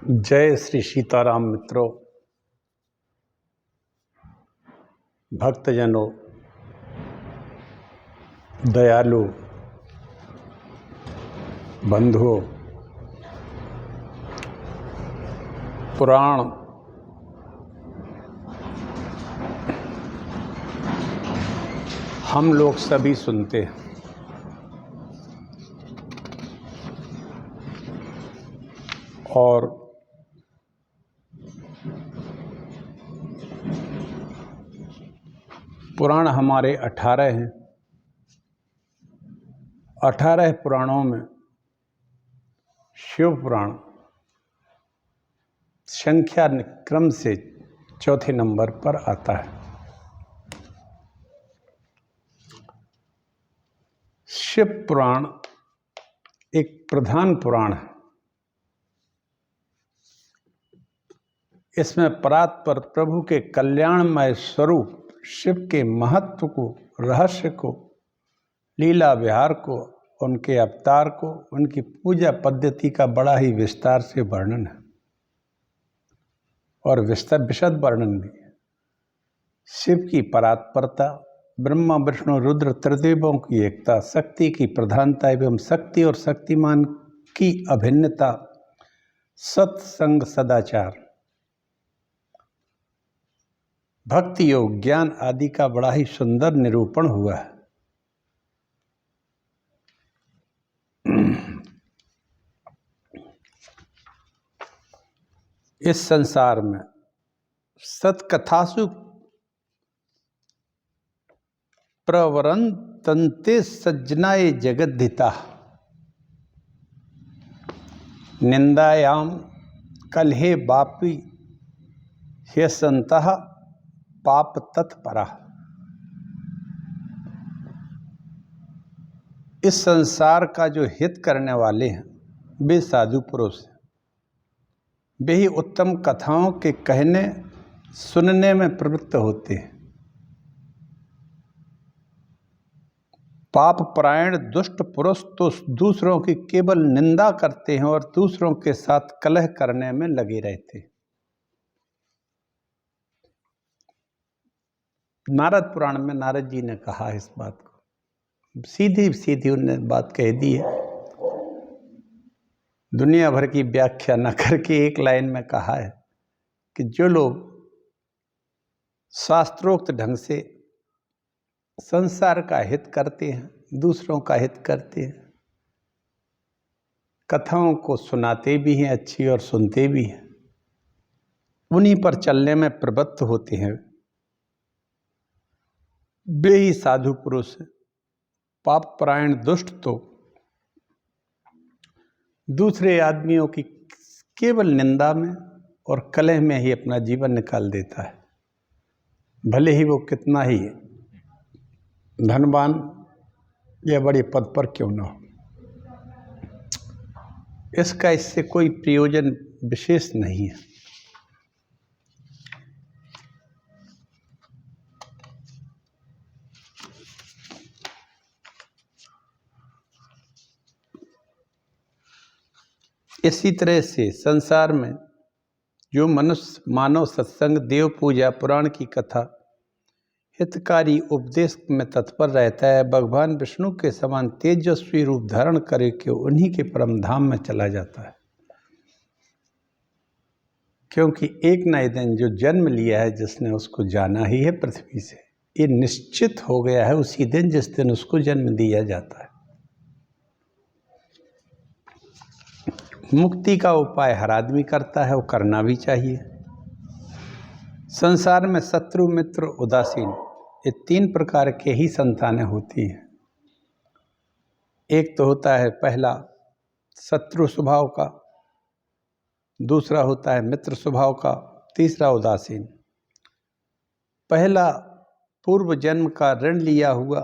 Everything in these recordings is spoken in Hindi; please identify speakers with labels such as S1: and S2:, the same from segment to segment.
S1: जय श्री सीताराम मित्रों, भक्तजनों, दयालु बंधुओं, पुराण हम लोग सभी सुनते हैं और पुराण हमारे 18 हैं। 18 पुराणों में शिव पुराण संख्या क्रम से चौथे नंबर पर आता है। शिव पुराण एक प्रधान पुराण है। इसमें परात्पर प्रभु के कल्याणमय स्वरूप शिव के महत्व को, रहस्य को, लीला विहार को, उनके अवतार को, उनकी पूजा पद्धति का बड़ा ही विस्तार से वर्णन है और विशद वर्णन भी है। शिव की परात्परता, ब्रह्मा विष्णु रुद्र त्रिदेवों की एकता, शक्ति की प्रधानता एवं शक्ति और शक्तिमान की अभिन्नता, सत्संग, सदाचार, भक्ति योग, ज्ञान आदि का बड़ा ही सुंदर निरूपण हुआ है। इस संसार में सत्कथासु प्रवरंतन्ते सज्जनाय जगद्धिता निंदायाम कलहे बापी ह्यसंतः पाप तत्परा। इस संसार का जो हित करने वाले हैं वे साधु पुरुष हैं। वे ही उत्तम कथाओं के कहने सुनने में प्रवृत्त होते हैं। पाप परायण दुष्ट पुरुष तो दूसरों की केवल निंदा करते हैं और दूसरों के साथ कलह करने में लगे रहते हैं। नारद पुराण में नारद जी ने कहा इस बात को, सीधी सीधी उन्होंने बात कह दी है। दुनिया भर की व्याख्या न करके एक लाइन में कहा है कि जो लोग शास्त्रोक्त ढंग से संसार का हित करते हैं, दूसरों का हित करते हैं, कथाओं को सुनाते भी हैं अच्छी और सुनते भी हैं, उन्हीं पर चलने में प्रवृत्त होते हैं, वे ही साधु पुरुष हैं। पाप परायण दुष्ट तो दूसरे आदमियों की केवल निंदा में और कलह में ही अपना जीवन निकाल देता है, भले ही वो कितना ही धनवान या बड़े पद पर क्यों न हो। इसका इससे कोई प्रयोजन विशेष नहीं है। इसी तरह से संसार में जो मनुष्य मानव सत्संग, देव पूजा, पुराण की कथा, हितकारी उपदेश में तत्पर रहता है, भगवान विष्णु के समान तेजस्वी रूप धारण करके उन्हीं के परम धाम में चला जाता है। क्योंकि एक न एक दिन जो जन्म लिया है जिसने, उसको जाना ही है पृथ्वी से। ये निश्चित हो गया है उसी दिन जिस दिन उसको जन्म दिया जाता है। मुक्ति का उपाय हर आदमी करता है, वो करना भी चाहिए। संसार में शत्रु, मित्र, उदासीन, ये 3 प्रकार के ही संतानें होती हैं। एक तो होता है पहला शत्रु स्वभाव का, दूसरा होता है मित्र स्वभाव का, तीसरा उदासीन। पहला पूर्व जन्म का ऋण लिया हुआ,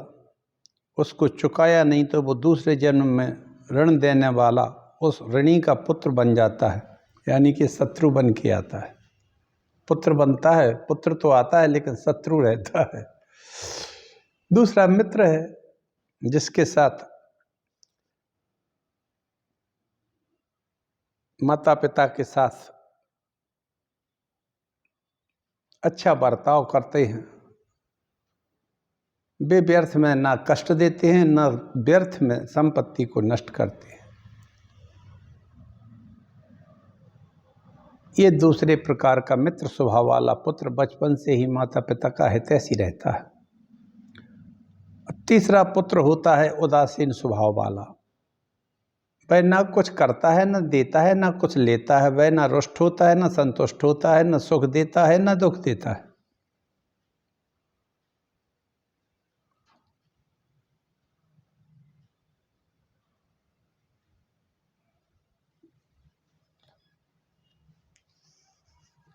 S1: उसको चुकाया नहीं तो वो दूसरे जन्म में ऋण देने वाला उस ऋणी का पुत्र बन जाता है, यानी कि शत्रु बन के आता है। पुत्र बनता है, पुत्र तो आता है लेकिन शत्रु रहता है। दूसरा मित्र है, जिसके साथ माता पिता के साथ अच्छा बर्ताव करते हैं, वे व्यर्थ में ना कष्ट देते हैं, ना व्यर्थ में संपत्ति को नष्ट करते हैं। ये दूसरे प्रकार का मित्र स्वभाव वाला पुत्र बचपन से ही माता पिता का हितैषी रहता है। तीसरा पुत्र होता है उदासीन स्वभाव वाला। वह ना कुछ करता है, न देता है, ना कुछ लेता है। वह ना रुष्ट होता है, न संतुष्ट होता है, न सुख देता है, न दुख देता है।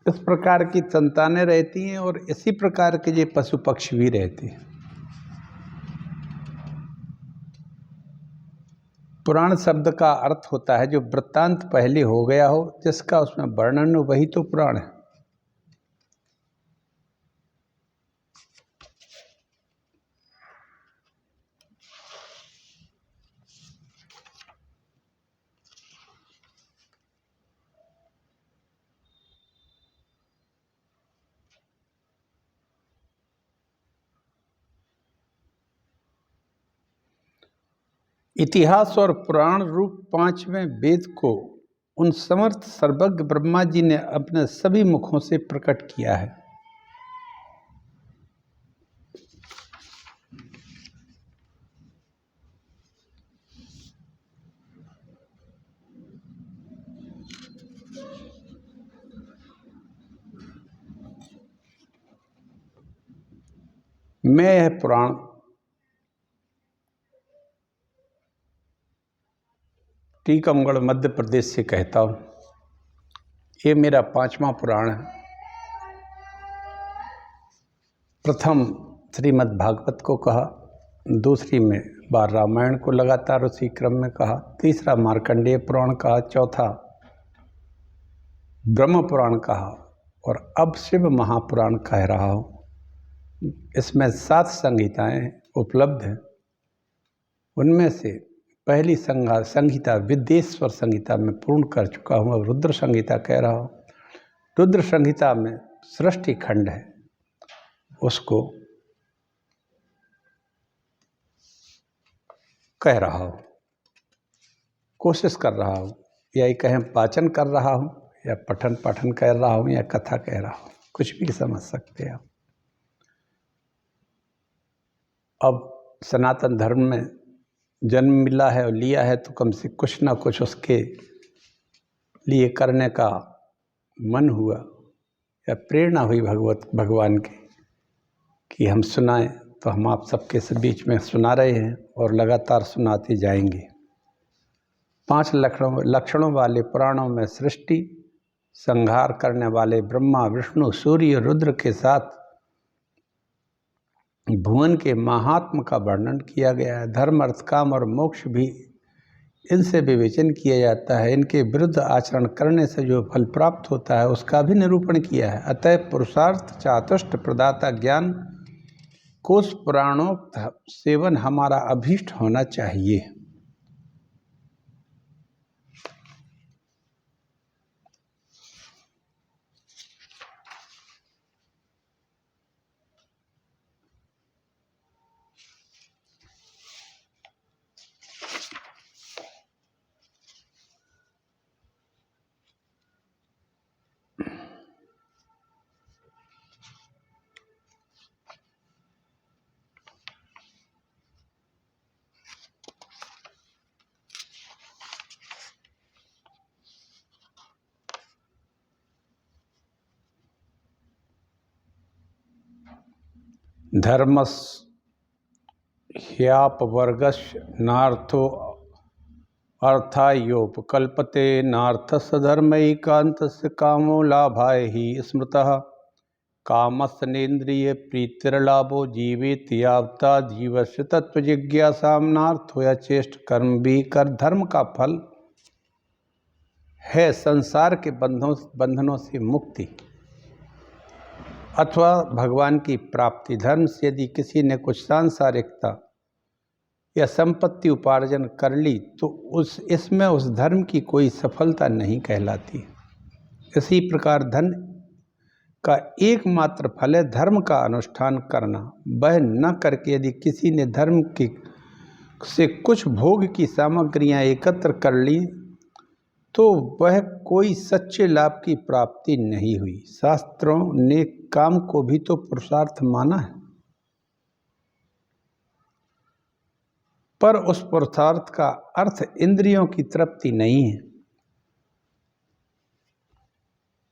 S1: इस प्रकार की संतानें रहती हैं और इसी प्रकार के ये पशु पक्षी भी रहते हैं। पुराण शब्द का अर्थ होता है जो वृत्तांत पहले हो गया हो, जिसका उसमें वर्णन हो, वही तो पुराण है। इतिहास और पुराण रूप पांचवें वेद को उन समर्थ सर्वज्ञ ब्रह्मा जी ने अपने सभी मुखों से प्रकट किया है। मैं यह पुराण टीकमगढ़ मध्य प्रदेश से कहता हूँ। ये मेरा 5वां पुराण है। प्रथम श्रीमद् भागवत को कहा, दूसरी में बार रामायण को लगातार उसी क्रम में कहा, तीसरा मार्कंडेय पुराण कहा, चौथा ब्रह्म पुराण कहा और अब शिव महापुराण कह रहा हूँ। इसमें 7 संहिताएं उपलब्ध हैं। उनमें से पहली संहिता विद्येश्वर संहिता में पूर्ण कर चुका हूँ। अब रुद्र संहिता कह रहा हूँ। रुद्र संहिता में सृष्टि खंड है, उसको कह रहा हूँ, कोशिश कर रहा हूँ, या ये कहें वाचन कर रहा हूँ, या पठन पाठन कर रहा हूँ, या कथा कह रहा हूँ, कुछ भी समझ सकते हैं आप। अब सनातन धर्म में जन्म मिला है और लिया है तो कम से कुछ ना कुछ उसके लिए करने का मन हुआ या प्रेरणा हुई भगवान की कि हम सुनाएं, तो हम आप सबके बीच में सुना रहे हैं और लगातार सुनाते जाएंगे। 5 लक्षणों वाले पुराणों में सृष्टि संहार करने वाले ब्रह्मा विष्णु सूर्य रुद्र के साथ भुवन के महात्म का वर्णन किया गया है। धर्म अर्थ काम और मोक्ष भी इनसे विवेचन किया जाता है। इनके विरुद्ध आचरण करने से जो फल प्राप्त होता है उसका भी निरूपण किया है। अतः पुरुषार्थ चातुष्ट प्रदाता ज्ञान कोश पुराणोक्त सेवन हमारा अभीष्ट होना चाहिए। धर्मस् ह्यापवर्गस्य नार्थो अर्थायोपकल्पते नार्थस्य धर्मैकान्तस्य कामो लाभाय हि स्मृतः कामस्नेन्द्रिय प्रीतिर्लाभो जीवेत यावता जीवस्य तत्वजिज्ञासां नार्थो या चेष्ट कर्म भी कर। धर्म का फल है संसार के बंधनों से मुक्ति अथवा भगवान की प्राप्ति। धर्म से यदि किसी ने कुछ सांसारिकता या संपत्ति उपार्जन कर ली तो इसमें उस धर्म की कोई सफलता नहीं कहलाती। इसी प्रकार धन का एकमात्र फल है धर्म का अनुष्ठान करना। वह न करके यदि किसी ने धर्म की से कुछ भोग की सामग्रियां एकत्र कर ली तो वह कोई सच्चे लाभ की प्राप्ति नहीं हुई। शास्त्रों ने काम को भी तो पुरुषार्थ माना है, पर उस पुरुषार्थ का अर्थ इंद्रियों की तृप्ति नहीं है।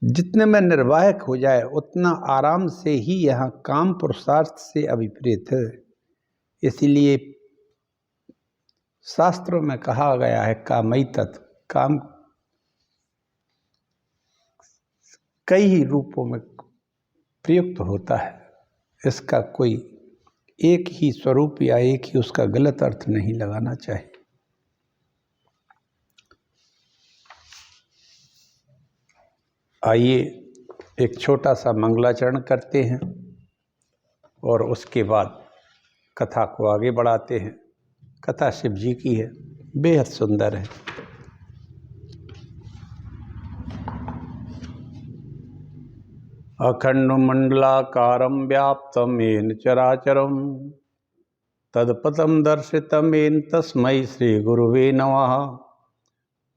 S1: जितने में निर्वाहक हो जाए उतना आराम से ही यहाँ काम पुरुषार्थ से अभिप्रेत है। इसलिए शास्त्रों में कहा गया है कामई तत्, काम कई ही रूपों में प्रयुक्त होता है। इसका कोई एक ही स्वरूप या एक ही उसका गलत अर्थ नहीं लगाना चाहिए। आइए एक छोटा सा मंगलाचरण करते हैं और उसके बाद कथा को आगे बढ़ाते हैं। कथा शिव जी की है, बेहद सुंदर है। अखंड मंडलाकारं व्याप्तं येन चराचरं तत्पदं दर्शितं येन तस्मै श्री गुरुवे नमः।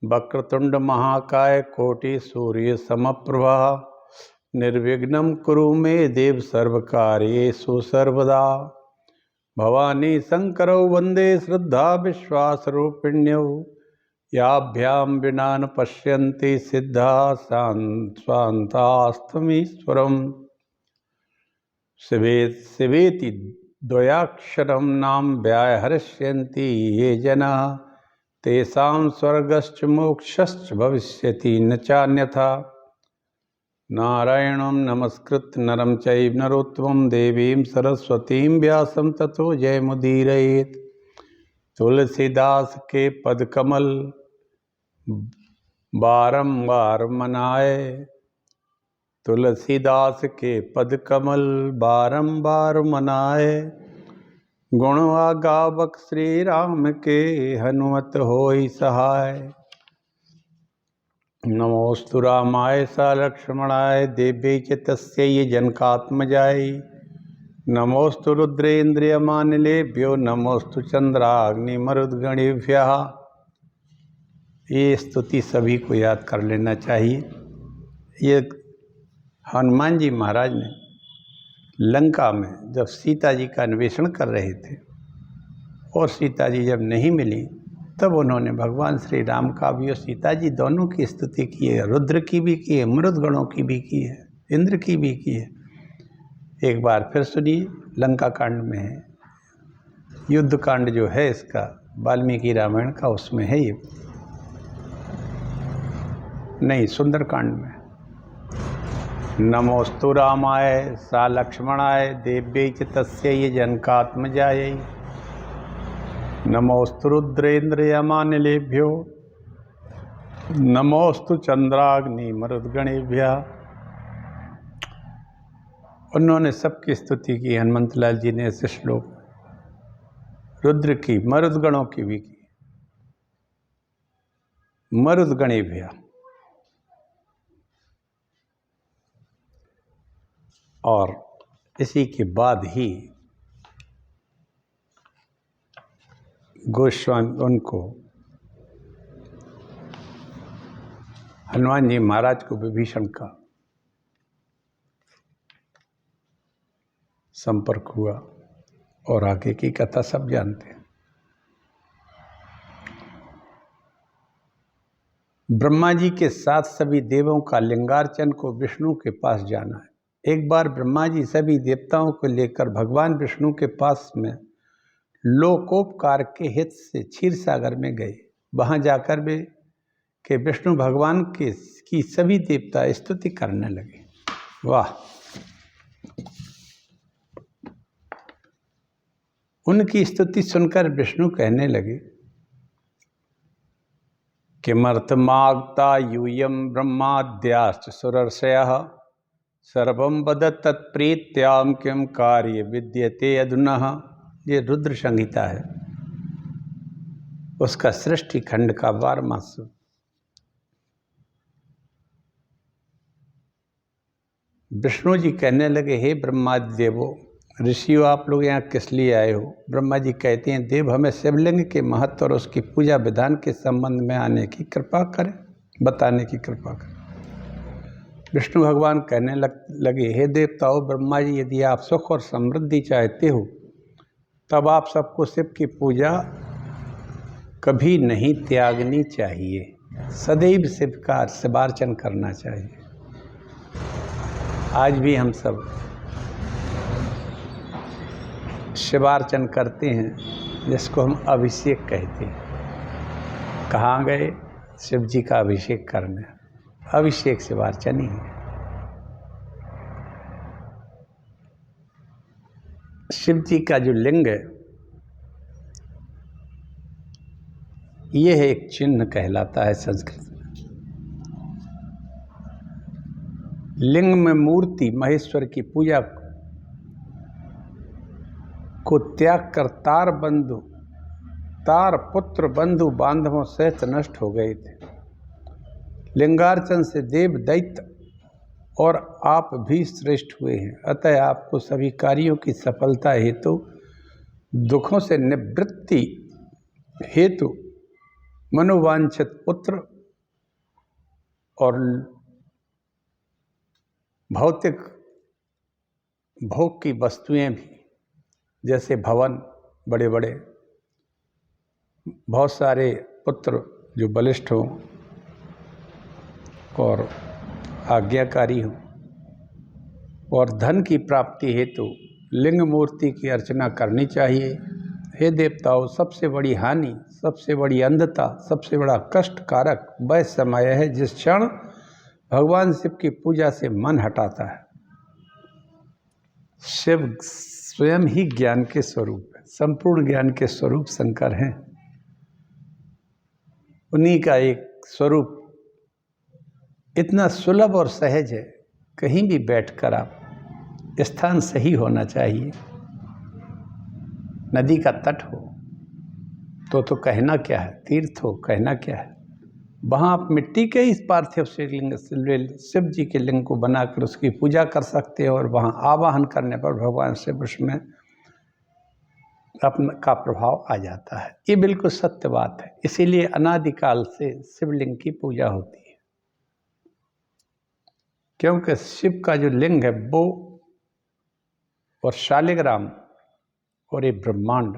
S1: वक्रतुंड महाकाय कोटि सूर्य समप्रभा निर्विघ्नं कुरु मे देव सर्वकार्येषु सर्वदा। भवानी शंकरौ वंदे श्रद्धा विश्वास रूपिण्यौ याभ्यां विना न पश्यन्ति सिद्धा स्वान्तास्तमीश्वरम्। शिवेति द्वयाक्षरं नाम व्याहृष्यन्ति ये जनाः तेषां स्वर्गश्च मोक्षश्च भविष्यति न चान्यथा। नारायणं नमस्कृत्य नरं चैव नरोत्तमं देवीं सरस्वतीं व्यासं ततो जयमुदीरयेत्। तुलसीदास के पद कमल बारंबार मनाए, तुलसीदास के पद कमल बारंबार मनाए। गुण गावक श्री राम के हनुमत होई सहाय। नमोस्तु रामाय स लक्ष्मणाय देव्यै च तस्यै जनकात्मजायै। नमोस्तु रुद्रेन्द्रियमानिलेभ्यो नमोस्तु चंद्राग्निमरुद्गणेभ्यः। ये स्तुति सभी को याद कर लेना चाहिए। ये हनुमान जी महाराज ने लंका में जब सीता जी का अन्वेषण कर रहे थे और सीता जी जब नहीं मिली तब उन्होंने भगवान श्री राम का भी और सीता जी दोनों की स्तुति की है। रुद्र की भी की है, मरुदगणों की भी की है, इंद्र की भी की है। एक बार फिर सुनिए, लंका कांड में है, युद्ध कांड जो है इसका वाल्मीकि रामायण का, उसमें है ये, नहीं सुंदर कांड में। नमोस्तु रामाय सा लक्ष्मणाय देव्यै च तस्यै जनकात्मजायै। नमोस्तु रुद्रेन्द्रयमानिलेभ्यो नमोस्तु चंद्राग्निमरुद्गणेभ्यः। उन्होंने सबकी स्तुति की। हनुमंत लाल जी ने ऐसे श्लोक रुद्र की, मरुदगणों की भी की। मरुदगणेभ्यः और इसी के बाद ही गोस्वामी उनको हनुमान जी महाराज को विभीषण का संपर्क हुआ और आगे की कथा सब जानते हैं। ब्रह्मा जी के साथ सभी देवों का लिंगार्चन को विष्णु के पास जाना है। एक बार ब्रह्मा जी सभी देवताओं को लेकर भगवान विष्णु के पास में लोकोपकार के हित से क्षीर सागर में गए। वहां जाकर वे के विष्णु भगवान की सभी देवता स्तुति करने लगे। वाह! उनकी स्तुति सुनकर विष्णु कहने लगे, किमर्थमागता यूयं ब्रह्माद्याश्च सुरर्षयः सर्वं वदत् तत्प्रीत्यां किं कार्य विद्यते अधुना। ये रुद्र संहिता है। उसका सृष्टि खंड का 12वां सूत्र। विष्णु जी कहने लगे, हे ब्रह्मादि देवो, ऋषियों आप लोग यहाँ किस लिए आए हो? ब्रह्मा जी कहते हैं, देव हमें शिवलिंग के महत्व और उसकी पूजा विधान के संबंध में आने की कृपा करें, बताने की कृपा करें। विष्णु भगवान कहने लगे, हे देवताओं, ब्रह्मा जी यदि आप सुख और समृद्धि चाहते हो तब आप सबको शिव की पूजा कभी नहीं त्यागनी चाहिए, सदैव शिव का शिवार्चन करना चाहिए। आज भी हम सब शिवार्चन करते हैं, जिसको हम अभिषेक कहते हैं। कहाँ गए? शिव जी का अभिषेक करने। अभिषेक शिवार्चन ही है। शिव जी का जो लिंग है, यह एक चिन्ह कहलाता है संस्कृत में। लिंग में मूर्ति महेश्वर की पूजा को त्याग कर तार पुत्र बंधु बांधवों सहित नष्ट हो गए थे। लिंगार्चन से देव दैत्य और आप भी श्रेष्ठ हुए हैं। अतः आपको सभी कार्यों की सफलता हेतु, दुखों से निवृत्ति हेतु मनोवांछित पुत्र और भौतिक भोग की वस्तुएं भी, जैसे भवन, बड़े बड़े बहुत सारे पुत्र जो बलिष्ठ हों और आज्ञाकारी हों, और धन की प्राप्ति हेतु लिंग मूर्ति की अर्चना करनी चाहिए। हे देवताओं, सबसे बड़ी हानि, सबसे बड़ी अंधता, सबसे बड़ा कष्ट कारक वह समय है जिस क्षण भगवान शिव की पूजा से मन हटाता है। शिव स्वयं ही ज्ञान के स्वरूप है, संपूर्ण ज्ञान के स्वरूप शंकर हैं। उन्हीं का एक स्वरूप इतना सुलभ और सहज है, कहीं भी बैठकर आप, स्थान सही होना चाहिए। नदी का तट हो तो कहना क्या है, तीर्थ हो कहना क्या है, वहाँ आप मिट्टी के इस पार्थिव शिवलिंग शिव जी के लिंग को बनाकर उसकी पूजा कर सकते हैं, और वहाँ आवाहन करने पर भगवान शिव उसमें अपना का प्रभाव आ जाता है। ये बिल्कुल सत्य बात है। इसीलिए अनादिकाल से शिवलिंग की पूजा होती है, क्योंकि शिव का जो लिंग है वो और शालिग्राम और ये ब्रह्मांड,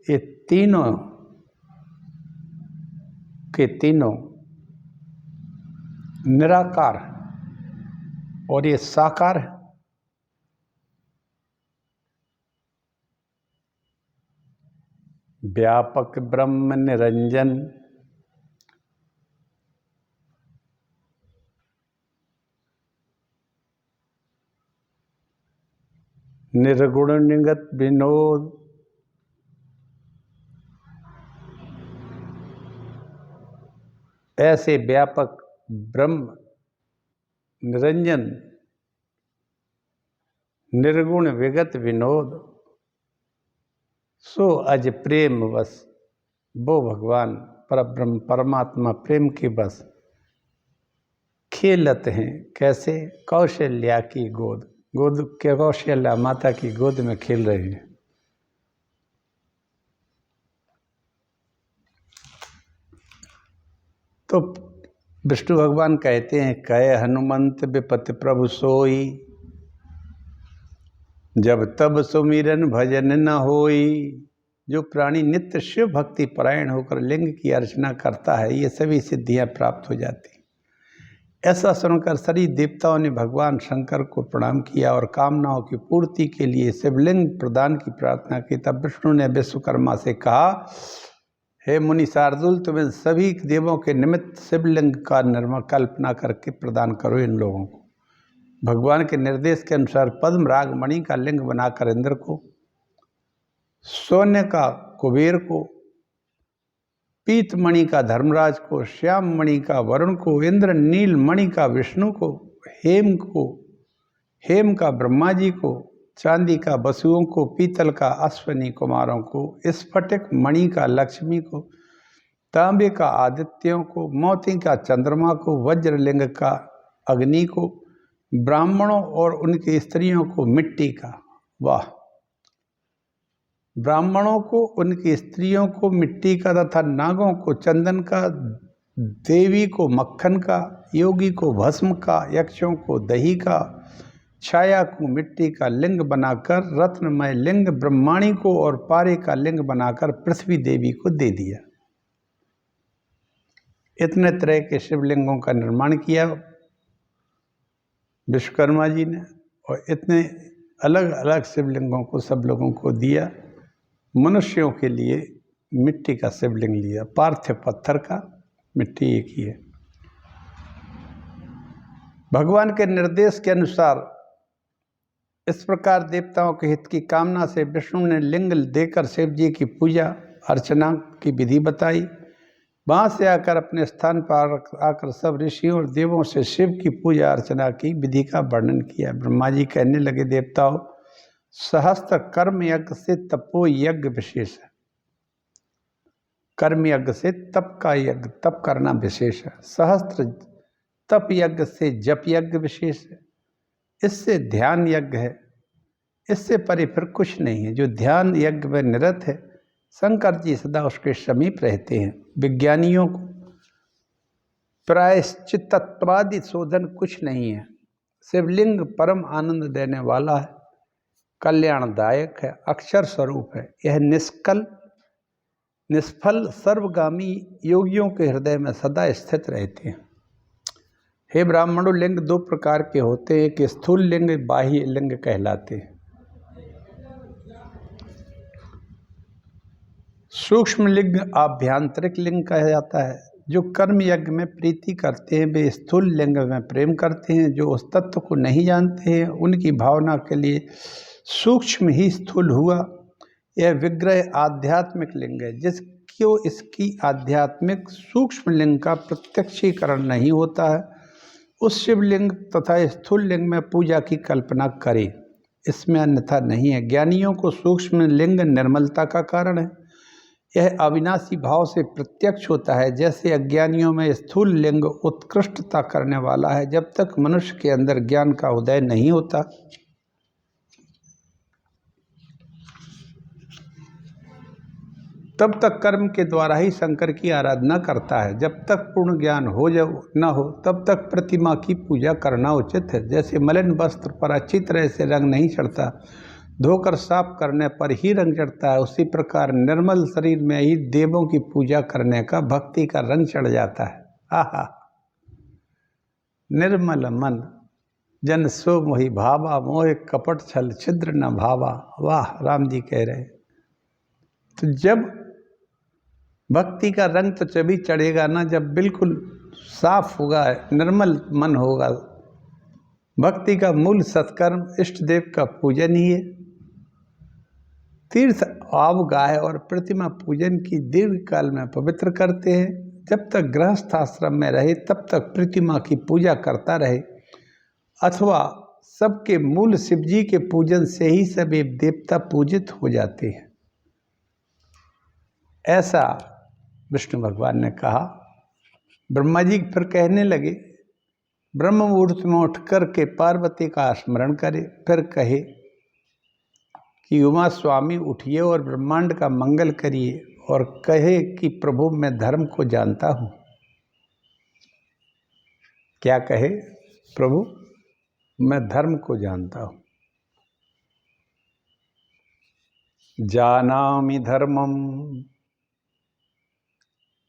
S1: ये तीनों के तीनों निराकार और ये साकार है। व्यापक ब्रह्म निरंजन, निर्गुण निगत विनोद, ऐसे व्यापक ब्रह्म निरंजन निर्गुण विगत विनोद, सो अज प्रेम बस, वो भगवान परब्रह्म परमात्मा प्रेम के बस खेलते हैं। कैसे? कौशल्या की गोद कौशल्या माता की गोद में खेल रहे हैं। तो विष्णु भगवान कहते हैं, कह हनुमंत विपत प्रभु सोई, जब तब सुमिरन भजन न होई। जो प्राणी नित्य शिव भक्ति परायण होकर लिंग की अर्चना करता है, ये सभी सिद्धियां प्राप्त हो जाती। ऐसा सुनकर सभी देवताओं ने भगवान शंकर को प्रणाम किया और कामनाओं की पूर्ति के लिए शिवलिंग प्रदान की प्रार्थना की। तब विष्णु ने विश्वकर्मा से कहा, हे मुनि शार्दुल, तुम इन सभी देवों के निमित्त शिवलिंग का कल्पना करके प्रदान करो इन लोगों को। भगवान के निर्देश के अनुसार पद्म राग मणि का लिंग बनाकर इंद्र को, सोने का कुबेर को, पीत मणि का धर्मराज को, श्याम मणि का वरुण को, इंद्र नील मणि का विष्णु को, हेम का ब्रह्मा जी को, चांदी का वसुओं को, पीतल का अश्वनी कुमारों को, स्फटिक मणि का लक्ष्मी को, तांबे का आदित्यों को, मोती का चंद्रमा को, वज्रलिंग का अग्नि को, ब्राह्मणों और उनकी स्त्रियों को मिट्टी का। वाह! ब्राह्मणों को, उनकी स्त्रियों को मिट्टी का तथा नागों को चंदन का, देवी को मक्खन का, योगी को भस्म का, यक्षों को दही का, छाया को मिट्टी का लिंग बनाकर रत्नमय लिंग ब्रह्माणी को और पारे का लिंग बनाकर पृथ्वी देवी को दे दिया। इतने तरह के शिवलिंगों का निर्माण किया विश्वकर्मा जी ने और इतने अलग अलग शिवलिंगों को सब लोगों को दिया। मनुष्यों के लिए मिट्टी का शिवलिंग लिया, पार्थिव पत्थर का, मिट्टी एक ही है। भगवान के निर्देश के अनुसार इस प्रकार देवताओं के हित की कामना से विष्णु ने लिंग देकर शिव जी की पूजा अर्चना की विधि बताई। वहाँ से आकर अपने स्थान पर आकर सब ऋषियों और देवों से शिव की पूजा अर्चना की विधि का वर्णन किया। ब्रह्मा जी कहने लगे, देवताओं, सहस्त्र कर्म यज्ञ से तपो यज्ञ विशेष है। कर्म यज्ञ से तप का यज्ञ, तप करना विशेष है। सहस्त्र तप यज्ञ से जप यज्ञ विशेष है। इससे ध्यान यज्ञ है, इससे परे फिर कुछ नहीं है। जो ध्यान यज्ञ में निरत है, शंकर जी सदा उसके समीप रहते हैं। विज्ञानियों को प्रायश्चित्तवादी शोधन कुछ नहीं है। शिवलिंग परम आनंद देने वाला है, कल्याणदायक है, अक्षर स्वरूप है। यह निष्फल सर्वगामी योगियों के हृदय में सदा स्थित रहते हैं। हे ब्राह्मणों, लिंग दो प्रकार के होते हैं, एक स्थूल लिंग, बाह्य लिंग कहलाते हैं। सूक्ष्म लिंग आभ्यंतरिक लिंग कहा जाता है। जो कर्म यज्ञ में प्रीति करते हैं वे स्थूल लिंग में प्रेम करते हैं। जो उस तत्व को नहीं जानते हैं उनकी भावना के लिए सूक्ष्म ही स्थूल हुआ। यह विग्रह आध्यात्मिक लिंग है, जिसको इसकी आध्यात्मिक सूक्ष्म लिंग का प्रत्यक्षीकरण नहीं होता है, उस शिवलिंग तथा स्थूल लिंग में पूजा की कल्पना करे, इसमें अन्यथा नहीं है। ज्ञानियों को सूक्ष्म लिंग निर्मलता का कारण है। यह अविनाशी भाव से प्रत्यक्ष होता है, जैसे अज्ञानियों में स्थूल लिंग उत्कृष्टता करने वाला है। जब तक मनुष्य के अंदर ज्ञान का उदय नहीं होता, तब तक कर्म के द्वारा ही शंकर की आराधना करता है। जब तक पूर्ण ज्ञान हो न हो तब तक प्रतिमा की पूजा करना उचित है। जैसे मलिन वस्त्र पर अच्छी तरह से रंग नहीं चढ़ता, धोकर साफ करने पर ही रंग चढ़ता है, उसी प्रकार निर्मल शरीर में ही देवों की पूजा करने का भक्ति का रंग चढ़ जाता है। आहा! निर्मल मन जन सो मोहि भावा, मोह कपट छल छिद्र न भावा। वाह! राम जी कह रहे। तो जब भक्ति का रंग तो तभी चढ़ेगा ना जब बिल्कुल साफ होगा, निर्मल मन होगा। भक्ति का मूल सत्कर्म इष्ट देव का पूजन ही है। तीर्थ आव गाय और प्रतिमा पूजन की दीर्घ काल में पवित्र करते हैं। जब तक गृहस्थ आश्रम में रहे तब तक प्रतिमा की पूजा करता रहे, अथवा सबके मूल शिवजी के पूजन से ही सभी देवता पूजित हो जाते हैं। ऐसा विष्णु भगवान ने कहा। ब्रह्मा जी फिर कहने लगे, ब्रह्म मुहूर्त में उठ कर के पार्वती का स्मरण करे, फिर कहे कि उमा स्वामी उठिए और ब्रह्मांड का मंगल करिए, और कहे कि प्रभु मैं धर्म को जानता हूँ। क्या कहे? प्रभु मैं धर्म को जानता हूँ। जानामि धर्मम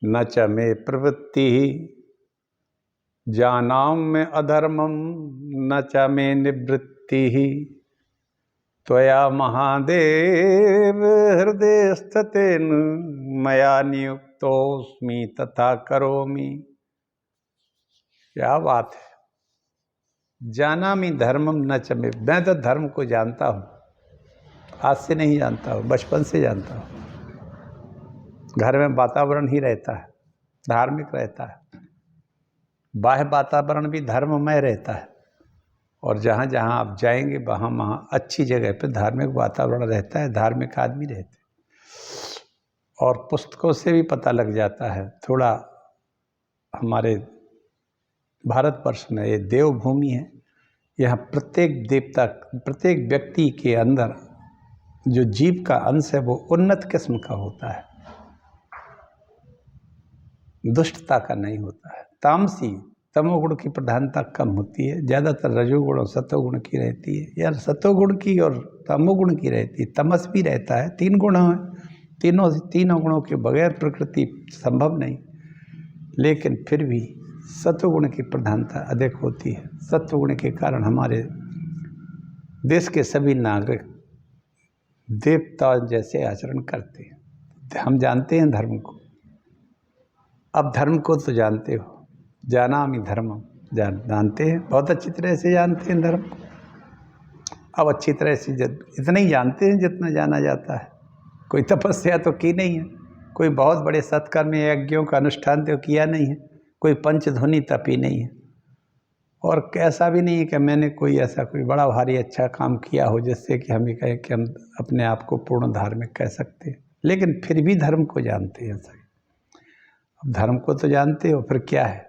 S1: न च मे प्रवृत्ति, जानाम में अधर्मम न च मे निवृत्ति। त्वया महादेव हृदय स्थितेन मया नियुक्तोऽस्मि तथा करोमि। क्या बात है! जानामि धर्मम न च मे, मैं तो धर्म को जानता हूँ। आज से नहीं जानता हूँ, बचपन से जानता हूँ। घर में वातावरण ही रहता है, धार्मिक रहता है। बाह्य वातावरण भी धर्ममय रहता है और जहाँ जहाँ आप जाएंगे वहाँ वहाँ अच्छी जगह पे धार्मिक वातावरण रहता है, धार्मिक आदमी रहते हैं। और पुस्तकों से भी पता लग जाता है थोड़ा। हमारे भारतवर्ष में ये देवभूमि है, यहाँ प्रत्येक देवता, प्रत्येक व्यक्ति के अंदर जो जीव का अंश है वो उन्नत किस्म का होता है, दुष्टता का नहीं होता है। तामसी, तमोगुण की प्रधानता कम होती है, ज़्यादातर रजोगुण और सतोगुण की रहती है। यार सतोगुण की और तमोगुण की रहती है, तमस भी रहता है। 3 गुण हैं, तीनों गुणों के बगैर प्रकृति संभव नहीं, लेकिन फिर भी सत्वगुण की प्रधानता अधिक होती है। सत्वगुण के कारण हमारे देश के सभी नागरिक देवता जैसे आचरण करते हैं। हम जानते हैं धर्म को। अब धर्म को तो जानते हो, जानामि धर्मम, जानते हैं, बहुत अच्छी तरह से जानते हैं धर्म को। अब अच्छी तरह से इतना ही जानते हैं जितना जाना जाता है। कोई तपस्या तो की नहीं है, कोई बहुत बड़े सत्कर्म यज्ञों का अनुष्ठान तो किया नहीं है, कोई पंचध्वनि तपी नहीं है, और ऐसा भी नहीं है कि मैंने कोई ऐसा कोई बड़ा भारी अच्छा काम किया हो जिससे कि हम ये कहें कि हम अपने आप को पूर्ण धार्मिक कह सकते हैं। लेकिन फिर भी धर्म को जानते हैं सही। अब धर्म को तो जानते हो, फिर क्या है?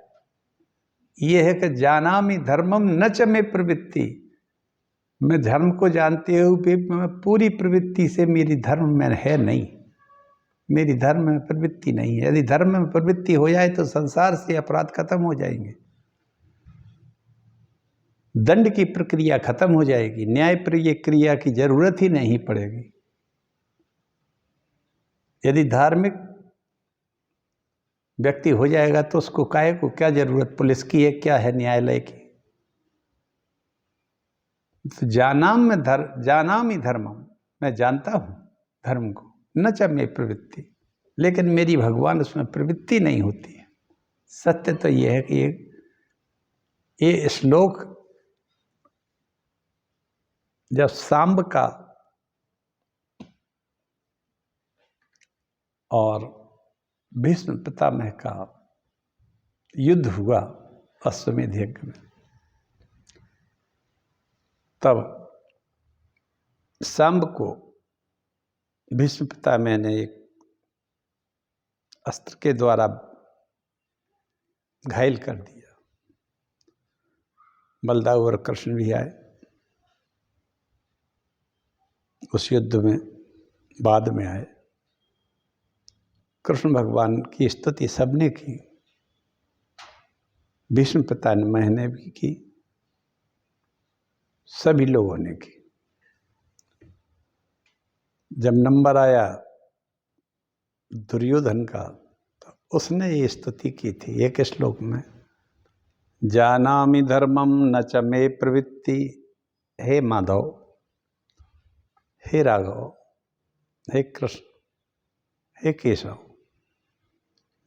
S1: ये है कि जानामि धर्मम न च मे प्रवृत्ति। मैं धर्म को जानते हुए मैं पूरी प्रवृत्ति से मेरी धर्म में है नहीं, मेरी धर्म में प्रवृत्ति नहीं है। यदि धर्म में प्रवृत्ति हो जाए तो संसार से अपराध खत्म हो जाएंगे, दंड की प्रक्रिया खत्म हो जाएगी, न्याय प्रक्रिया की जरूरत ही नहीं पड़ेगी। यदि धार्मिक व्यक्ति हो जाएगा तो उसको काहे को क्या जरूरत पुलिस की है, क्या है न्यायालय की? तो जानामि धर्मम, मैं जानता हूं धर्म को, न च मे प्रवृत्ति, लेकिन मेरी भगवान उसमें प्रवृत्ति नहीं होती है। सत्य तो यह है कि ये श्लोक जब सांब का और भीष्म पितामह का युद्ध हुआ अश्वमेध यज्ञ में, तब सांब को भीष्म पितामह ने एक अस्त्र के द्वारा घायल कर दिया। बलदाऊ और कृष्ण भी आए उस युद्ध में, बाद में आए। कृष्ण भगवान की स्तुति सबने की, भीष्म पितामह ने भी की, सभी लोगों ने की। जब नंबर आया दुर्योधन का तो उसने ये स्तुति की थी एक श्लोक में, जानामि धर्मम न च मे प्रवृत्ति। हे माधव, हे राघव, हे कृष्ण, हे केशव,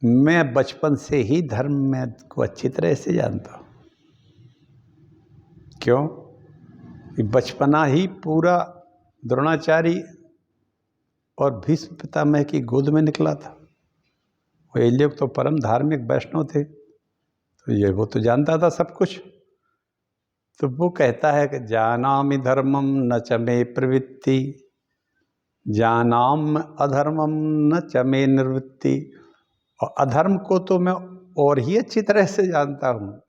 S1: मैं बचपन से ही धर्म में को अच्छी तरह से जानता हूँ। क्यों? बचपना ही पूरा द्रोणाचार्य और भीष्म पितामह की गोद में निकला था। ये लोग तो परम धार्मिक वैष्णव थे, तो वो तो जानता था सब कुछ। तो वो कहता है कि जानामि धर्मम न च मे प्रवृत्ति, जानाम अधर्मम न च मे निवृत्ति। और अधर्म को तो मैं और ही अच्छी तरह से जानता हूँ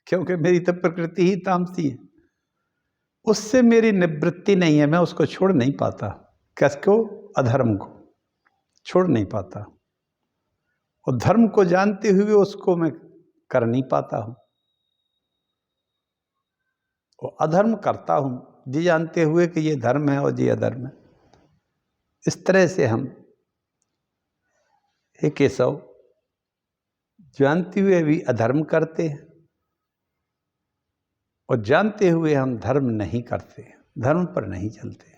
S1: क्योंकि मेरी तो प्रकृति ही तामसी है, उससे मेरी निवृत्ति नहीं है, मैं उसको छोड़ नहीं पाता। किसको? अधर्म को छोड़ नहीं पाता, और धर्म को जानते हुए उसको मैं कर नहीं पाता हूँ, और अधर्म करता हूँ जी जानते हुए कि ये धर्म है और जी अधर्म है। इस तरह से हम हे केशव जानते हुए भी अधर्म करते हैं, और जानते हुए हम धर्म नहीं करते, धर्म पर नहीं चलते।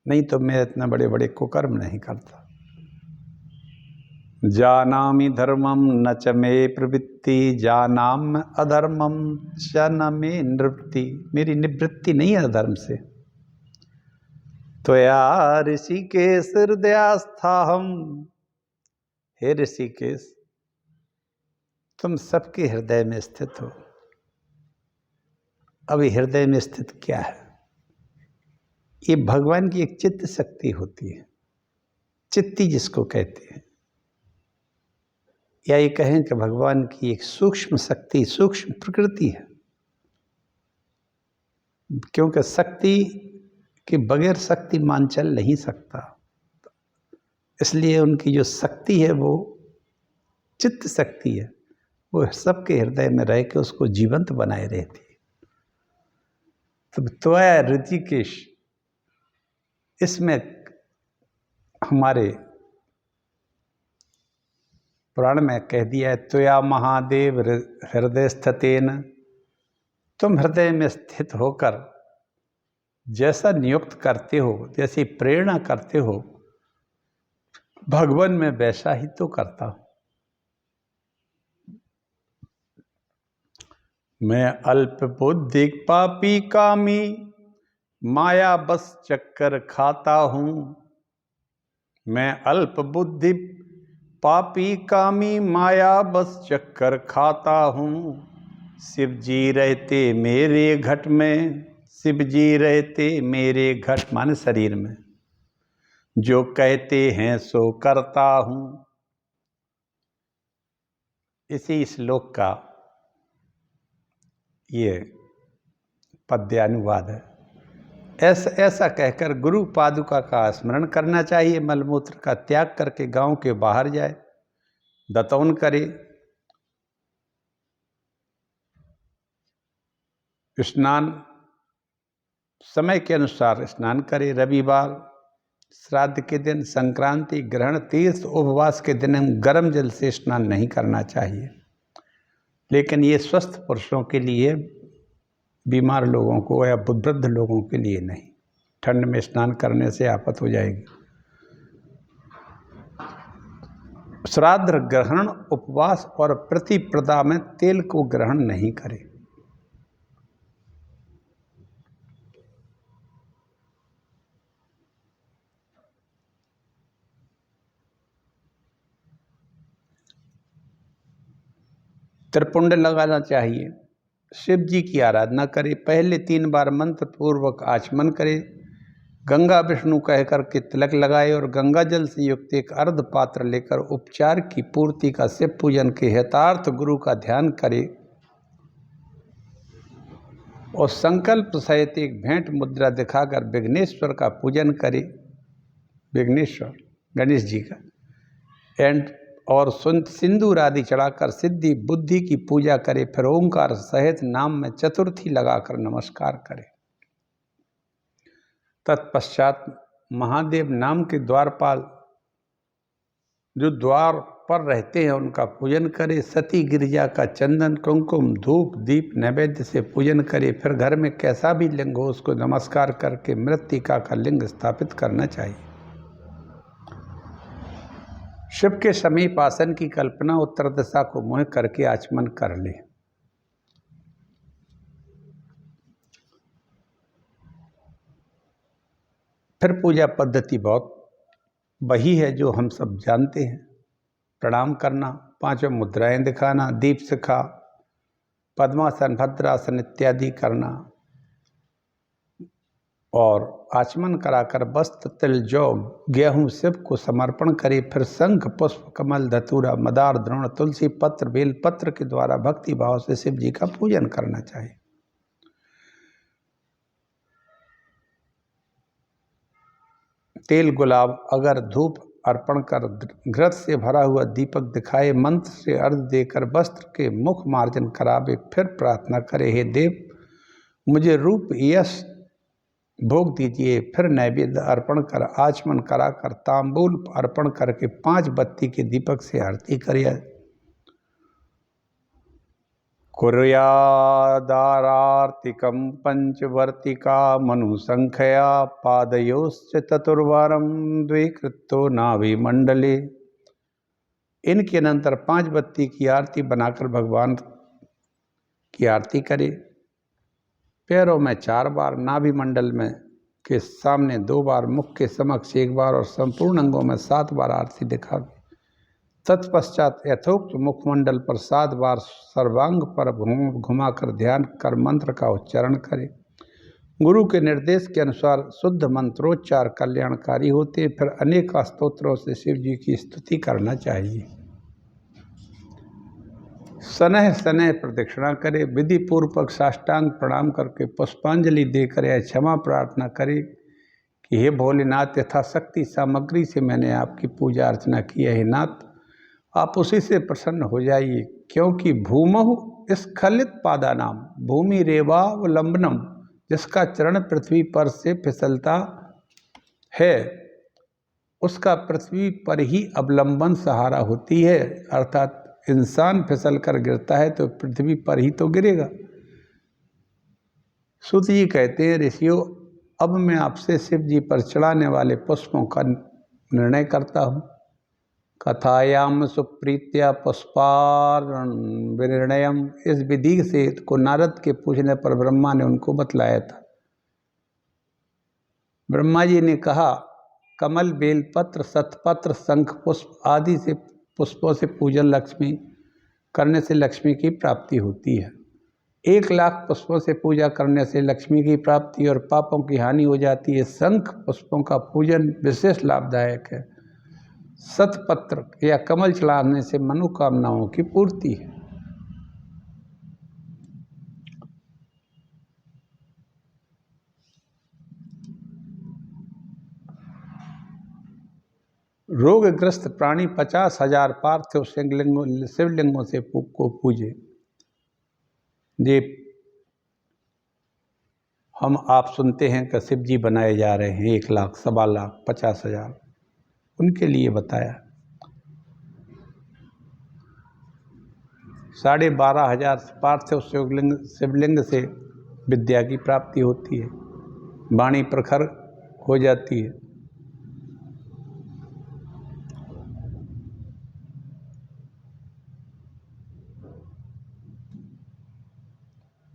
S1: नहीं तो मैं इतना बड़े बड़े कुकर्म नहीं करता। जानामि धर्मम न च मे प्रवृत्ति, जानाम अधर्मम च न मे निवृत्ति। मेरी निवृत्ति नहीं है अधर्म से। त्वया ऋषिकेश हृदयास्थाहम। हे ऋषिकेश, तुम सबके हृदय में स्थित हो। अभी हृदय में स्थित क्या है? ये भगवान की एक चित्त शक्ति होती है, चित्ती जिसको कहते हैं, या ये कहें कि भगवान की एक सूक्ष्म शक्ति, सूक्ष्म प्रकृति है। क्योंकि शक्ति के बगैर शक्तिमान चल नहीं सकता, इसलिए उनकी जो शक्ति है वो चित्त शक्ति है, वो सबके हृदय में रह के उसको जीवंत बनाए रहती है। तो त्वया ऋषिकेश, इसमें हमारे पुराण में कह दिया है, त्वया महादेव हृदय स्थितेन, तुम हृदय में स्थित होकर जैसा नियुक्त करते हो, जैसी प्रेरणा करते हो, भगवान में वैसा ही तो करता हूं। मैं अल्प बुद्धि पापी कामी, माया बस चक्कर खाता हूं। मैं अल्प बुद्धि पापी कामी, माया बस चक्कर खाता हूं। शिव जी रहते मेरे घट में, शिव जी रहते मेरे घट माने शरीर में, जो कहते हैं सो करता हूं। इसी श्लोक का ये पद्यानुवाद है। ऐसा कहकर गुरु पादुका का स्मरण करना चाहिए। मलमूत्र का त्याग करके गांव के बाहर जाए, दतौन करे, स्नान समय के अनुसार स्नान करे। रविवार, श्राद्ध के दिन, संक्रांति, ग्रहण, तीर्थ, उपवास के दिन गर्म जल से स्नान नहीं करना चाहिए। लेकिन ये स्वस्थ पुरुषों के लिए, बीमार लोगों को या वृद्ध लोगों के लिए नहीं। ठंड में स्नान करने से आफत हो जाएगी। श्राद्ध, ग्रहण, उपवास और प्रतिपदा में तेल को ग्रहण नहीं करें। त्रिपुंड लगाना चाहिए। शिव जी की आराधना करें। पहले 3 बार मंत्र पूर्वक आचमन करें। गंगा विष्णु कहकर के तिलक लगाए और गंगा जल से युक्त एक अर्ध पात्र लेकर उपचार की पूर्ति का शिव पूजन के हेतार्थ गुरु का ध्यान करें और संकल्प सहित एक भेंट मुद्रा दिखाकर विघ्नेश्वर का पूजन करें, विघ्नेश्वर गणेश जी का, और सिंदूर आदि चढ़ाकर सिद्धि बुद्धि की पूजा करे। फिर ओंकार सहित नाम में चतुर्थी लगाकर नमस्कार करें। तत्पश्चात महादेव नाम के द्वारपाल जो द्वार पर रहते हैं उनका पूजन करें। सती गिरिजा का चंदन, कुमकुम, धूप, दीप, नैवेद्य से पूजन करें। फिर घर में कैसा भी लिंग हो उसको नमस्कार करके मृत्तिका का लिंग स्थापित करना चाहिए। शिव के समीप आसन की कल्पना उत्तर दिशा को मुँह करके आचमन कर ले। फिर पूजा पद्धति बहुत वही है जो हम सब जानते हैं। प्रणाम करना, 5 मुद्राएं दिखाना, दीप शिखा, पद्मासन, भद्रासन इत्यादि करना और आचमन कराकर वस्त्र, तिल, जौ, गेहूं शिव को समर्पण करे। फिर शंख, पुष्प, कमल, धतूरा, मदार, द्रोण, तुलसी पत्र, बेल पत्र के द्वारा भक्ति भाव से शिव जी का पूजन करना चाहिए। तेल, गुलाब, अगर धूप अर्पण कर घृत से भरा हुआ दीपक दिखाए, मंत्र से अर्घ देकर वस्त्र के मुख मार्जन करावे। फिर प्रार्थना करे, हे देव मुझे रूप यश भोग दीजिए। फिर नैवेद्य अर्पण कर आचमन कराकर तांबूल अर्पण करके 5 बत्ती के दीपक से आरती करिए। कुर्यादारार्तिकं पंचवर्तिका मनुसंख्या पादयोश्च चतुर्वारं द्विकृतो नाभिमंडले। इनके अनंतर 5 बत्ती की आरती बनाकर भगवान की आरती करे। पैरों में 4 बार, नाभि मंडल में के सामने 2 बार, मुख के समक्ष 1 बार और संपूर्ण अंगों में 7 बार आरती दिखावे। तत्पश्चात यथोक्त मुखमंडल पर 7 बार सर्वांग पर घुमाकर ध्यान कर मंत्र का उच्चारण करें। गुरु के निर्देश के अनुसार शुद्ध मंत्रोच्चार कल्याणकारी होते हैं। फिर अनेक स्तोत्रों से शिव जी की स्तुति करना चाहिए। सनह सनह प्रदक्षिणा करे, विधि पूर्वक साष्टांग प्रणाम करके पुष्पांजलि देकर यह क्षमा प्रार्थना करे कि हे भोलेनाथ, यथाशक्ति सामग्री से मैंने आपकी पूजा अर्चना की है। हे नाथ, आप उसी से प्रसन्न हो जाइए, क्योंकि भूमहु स्खलित पादानाम भूमि रेवावलंबनम, जिसका चरण पृथ्वी पर से फिसलता है उसका पृथ्वी पर ही अवलंबन सहारा होती है। अर्थात इंसान फिसल कर गिरता है तो पृथ्वी पर ही तो गिरेगा। सूत जी कहते हैं, ऋषियों, अब मैं आपसे शिव जी पर चढ़ाने वाले पुष्पों का निर्णय करता हूँ। कथायाम सुप्रीत्या पुष्पार विनिर्णयम, इस विधि से को नारद के पूछने पर ब्रह्मा ने उनको बतलाया था। ब्रह्मा जी ने कहा, कमल, बेलपत्र, शतपत्र, शंख पुष्प आदि से पुष्पों से पूजन लक्ष्मी करने से लक्ष्मी की प्राप्ति होती है। 1 लाख पुष्पों से पूजा करने से लक्ष्मी की प्राप्ति और पापों की हानि हो जाती है। शंख पुष्पों का पूजन विशेष लाभदायक है। शतपत्र या कमल चढ़ाने से मनोकामनाओं की पूर्ति है। रोगग्रस्त प्राणी 50,000 पार्थिव शिवलिंगों से को पूजे। ये हम आप सुनते हैं कि शिव जी बनाए जा रहे हैं 1 लाख, 1.25 लाख, 50,000, उनके लिए बताया। 12,500 पार्थिव शिवलिंग से विद्या की प्राप्ति होती है, वाणी प्रखर हो जाती है।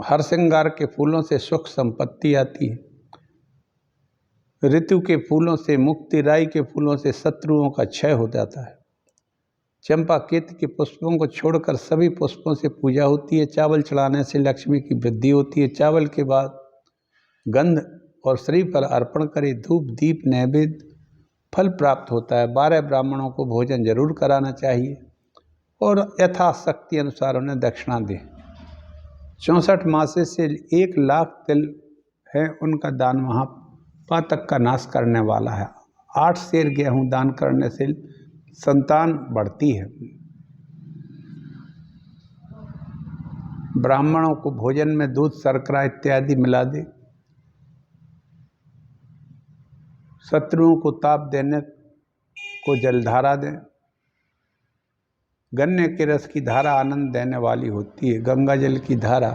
S1: हर श्रृंगार के फूलों से सुख संपत्ति आती है। ऋतु के फूलों से मुक्ति, राई के फूलों से शत्रुओं का क्षय हो जाता है। चंपा केतु के पुष्पों को छोड़कर सभी पुष्पों से पूजा होती है। चावल चढ़ाने से लक्ष्मी की वृद्धि होती है। चावल के बाद गंध और श्रीफल अर्पण करे, धूप दीप नैवेद्य फल प्राप्त होता है। 12 ब्राह्मणों को भोजन जरूर कराना चाहिए और यथाशक्ति अनुसार उन्हें दक्षिणा दें। 64 मासे से 1 लाख तिल है, उनका दान महापातक का नाश करने वाला है। 8 सेर गेहूं दान करने से संतान बढ़ती है। ब्राह्मणों को भोजन में दूध, शर्करा इत्यादि मिला दे। शत्रुओं को ताप देने को जलधारा दें। गन्ने के रस की धारा आनंद देने वाली होती है। गंगा जल की धारा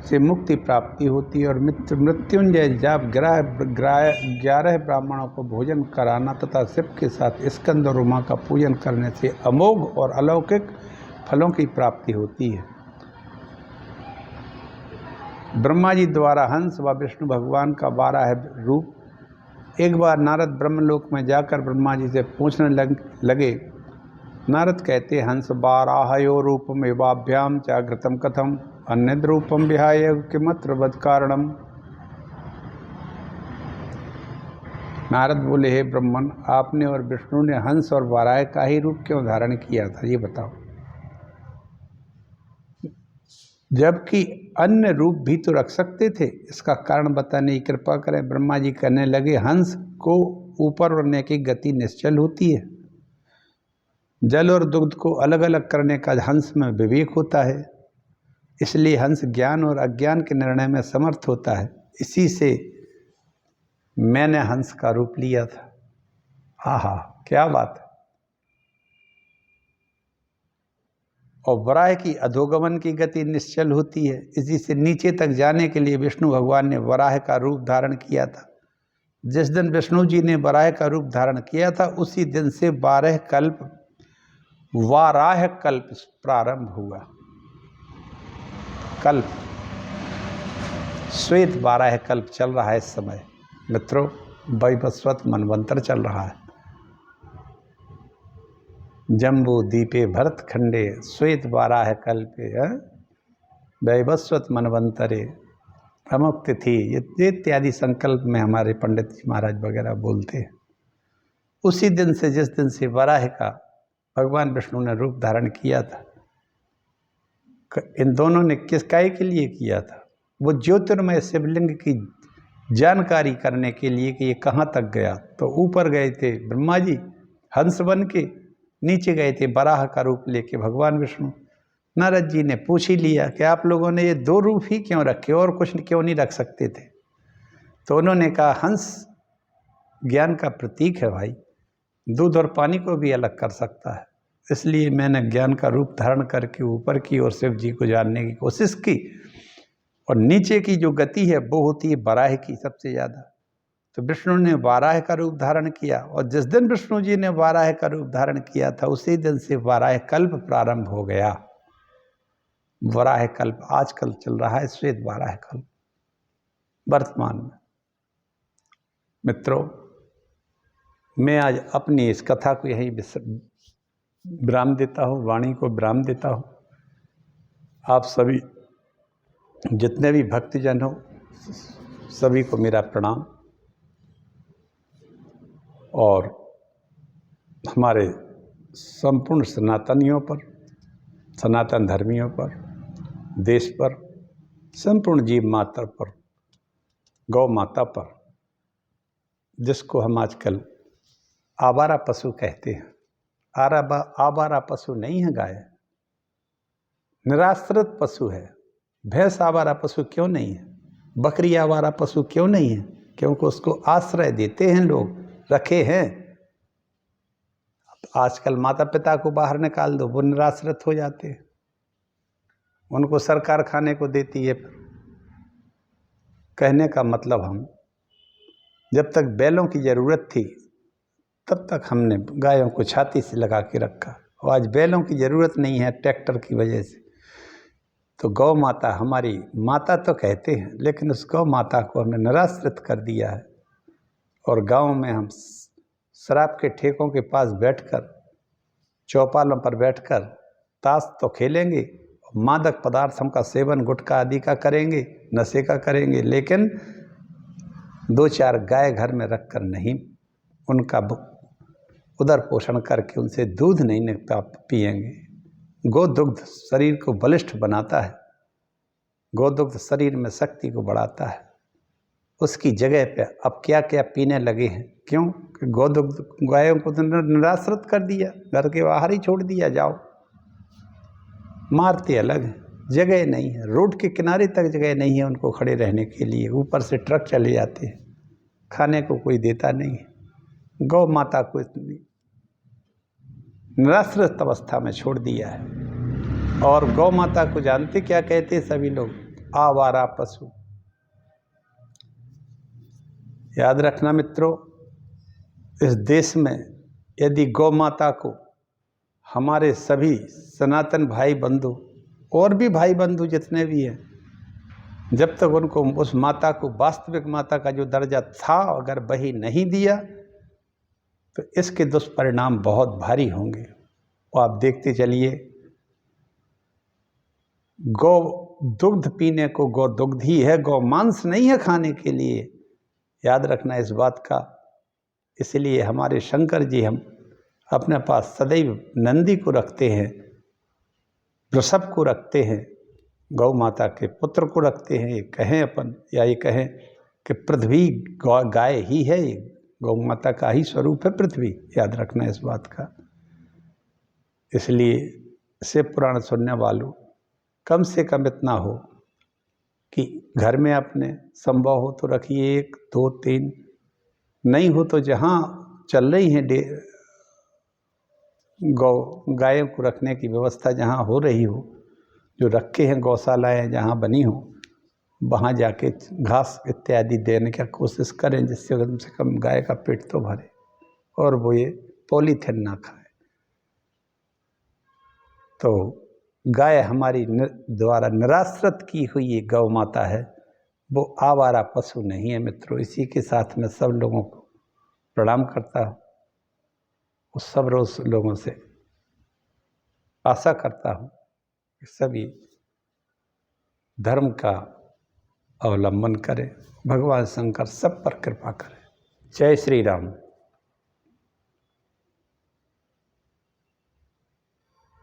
S1: से मुक्ति प्राप्ति होती है। और मृत्युंजय जाप 11 ब्राह्मणों को भोजन कराना तथा शिव के साथ स्कंद और उमा का पूजन करने से अमोघ और अलौकिक फलों की प्राप्ति होती है। ब्रह्मा जी द्वारा हंस व विष्णु भगवान का 12 रूप। एक बार नारद ब्रह्मलोक में जाकर ब्रह्मा जी से पूछने लगे। नारद कहते, हंस 12 रूपमेवाभ्याम जागृतम कथम अन्यद रूपम विहाय किमत्र वद कारणम। नारद बोले, हे ब्रह्मन, आपने और विष्णु ने हंस और वाराह का ही रूप क्यों धारण किया था, ये बताओ, जबकि अन्य रूप भी तो रख सकते थे। इसका कारण बताने की कृपा करें। ब्रह्मा जी कहने लगे, हंस को ऊपर उड़ने की गति निश्चल होती है। जल और दुग्ध को अलग अलग करने का हंस में विवेक होता है, इसलिए हंस ज्ञान और अज्ञान के निर्णय में समर्थ होता है। इसी से मैंने हंस का रूप लिया था। आहा, क्या बात है। और वराह की अधोगमन की गति निश्चल होती है। इसी से नीचे तक जाने के लिए विष्णु भगवान ने वराह का रूप धारण किया था। जिस दिन विष्णु जी ने वराह का रूप धारण किया था, उसी दिन से 12 कल्प वाराह कल्प प्रारंभ हुआ। कल्प श्वेत 12 कल्प चल रहा है इस समय मित्रों। वैवस्वत मनवंतर चल रहा है। जम्बू दीपे भरत खंडे श्वेत वाराह कल्पे वैवस्वत मनवंतरे अमुक तिथि, ये इत्यादि संकल्प में हमारे पंडित जी महाराज वगैरह बोलते हैं। उसी दिन से, जिस दिन से वराह का भगवान विष्णु ने रूप धारण किया था, इन दोनों ने किस काय के लिए किया था? वो ज्योतिर्मय शिवलिंग की जानकारी करने के लिए कि ये कहाँ तक गया। तो ऊपर गए थे ब्रह्मा जी हंस बन के, नीचे गए थे वराह का रूप लेके भगवान विष्णु। नारद जी ने पूछ ही लिया कि आप लोगों ने ये दो रूप ही क्यों रखे और कुछ क्यों नहीं रख सकते थे? तो उन्होंने कहा हंस ज्ञान का प्रतीक है भाई, दूध और पानी को भी अलग कर सकता है, इसलिए मैंने ज्ञान का रूप धारण करके ऊपर की ओर शिव जी को जानने की कोशिश की। और नीचे की जो गति है वो होती है वराह की सबसे ज़्यादा। तो विष्णु ने वाराह का रूप धारण किया, और जिस दिन विष्णु जी ने वाराह का रूप धारण किया था उसी दिन से वाराह कल्प प्रारंभ हो गया। वराह कल्प आजकल चल रहा है श्वेत वाराह कल्प वर्तमान में। मित्रों, मैं आज अपनी इस कथा को यहीं विराम देता हूँ, वाणी को विराम देता हूँ। आप सभी जितने भी भक्तजन हो सभी को मेरा प्रणाम, और हमारे संपूर्ण सनातनियों पर, सनातन धर्मियों पर, देश पर, संपूर्ण जीव माता पर, गौ माता पर, जिसको हम आजकल आवारा पशु कहते हैं। आवारा पशु नहीं है गाय, निराश्रित पशु है। भैंस आवारा पशु क्यों नहीं है? बकरी आवारा पशु क्यों नहीं है? क्योंकि उसको आश्रय देते हैं लोग, रखे हैं। आजकल माता पिता को बाहर निकाल दो, वो निराश्रित हो जाते हैं, उनको सरकार खाने को देती है। कहने का मतलब, हम जब तक बैलों की ज़रूरत थी तब तक हमने गायों को छाती से लगा के रखा, और आज बैलों की ज़रूरत नहीं है ट्रैक्टर की वजह से। तो गौ माता हमारी माता तो कहते हैं, लेकिन उस गौ माता को हमने निराश्रित कर दिया है। और गाँव में हम शराब के ठेकों के पास बैठकर, चौपालों पर बैठकर ताश तो खेलेंगे, मादक पदार्थों का सेवन गुटखा आदि का करेंगे, नशे का करेंगे, लेकिन दो चार गाय घर में रखकर नहीं उनका उदर पोषण करके उनसे दूध नहीं निकलता पिएंगे। गोदुग्ध शरीर को बलिष्ठ बनाता है, गोदुग्ध शरीर में शक्ति को बढ़ाता है। उसकी जगह पे अब क्या क्या पीने लगे हैं। क्यों? कि गोदुग्ध गायों को तो निराश्रित कर दिया, घर के बाहर ही छोड़ दिया, जाओ मारते अलग हैं, जगह नहीं है, रोड के किनारे तक जगह नहीं है उनको खड़े रहने के लिए। ऊपर से ट्रक चले जाते हैं, खाने को कोई देता नहीं है। गौ माता को इतनी निराश्रित अवस्था में छोड़ दिया है। और गौ माता को जानते क्या कहते हैं सभी लोग? आवारा पशु। याद रखना मित्रों, इस देश में यदि गौ माता को हमारे सभी सनातन भाई बंधु और भी भाई बंधु जितने भी हैं, जब तक उनको उस माता को वास्तविक माता का जो दर्जा था अगर वही नहीं दिया तो इसके दुष्परिणाम बहुत भारी होंगे। और आप देखते चलिए, गौ दुग्ध पीने को गौ दुग्ध ही है, गौ मांस नहीं है खाने के लिए। याद रखना इस बात का। इसलिए हमारे शंकर जी हम अपने पास सदैव नंदी को रखते हैं, वृषभ को रखते हैं, गौ माता के पुत्र को रखते हैं। ये कहें अपन या ये कहें कि पृथ्वी गाय ही है, गौ माता का ही स्वरूप है पृथ्वी। याद रखना इस बात का। इसलिए शिव पुराण सुनने वालों कम से कम इतना हो कि घर में अपने संभव हो तो रखिए 1, 2, 3, नहीं हो तो जहाँ चल रही हैं गायों को रखने की व्यवस्था जहाँ हो रही हो, जो रखे हैं गौशालाएँ जहाँ बनी हो, वहाँ जाके घास इत्यादि देने की कोशिश करें, जिससे कम से कम गाय का पेट तो भरे और वो ये पॉलीथिन ना खाए। तो गाय हमारी द्वारा निराश्रित की हुई ये गौ माता है, वो आवारा पशु नहीं है मित्रों। इसी के साथ मैं सब लोगों को प्रणाम करता हूँ, उस सब रोज लोगों से आशा करता हूँ कि सभी धर्म का अवलंबन करें, भगवान शंकर सब पर कृपा करें। जय श्री राम।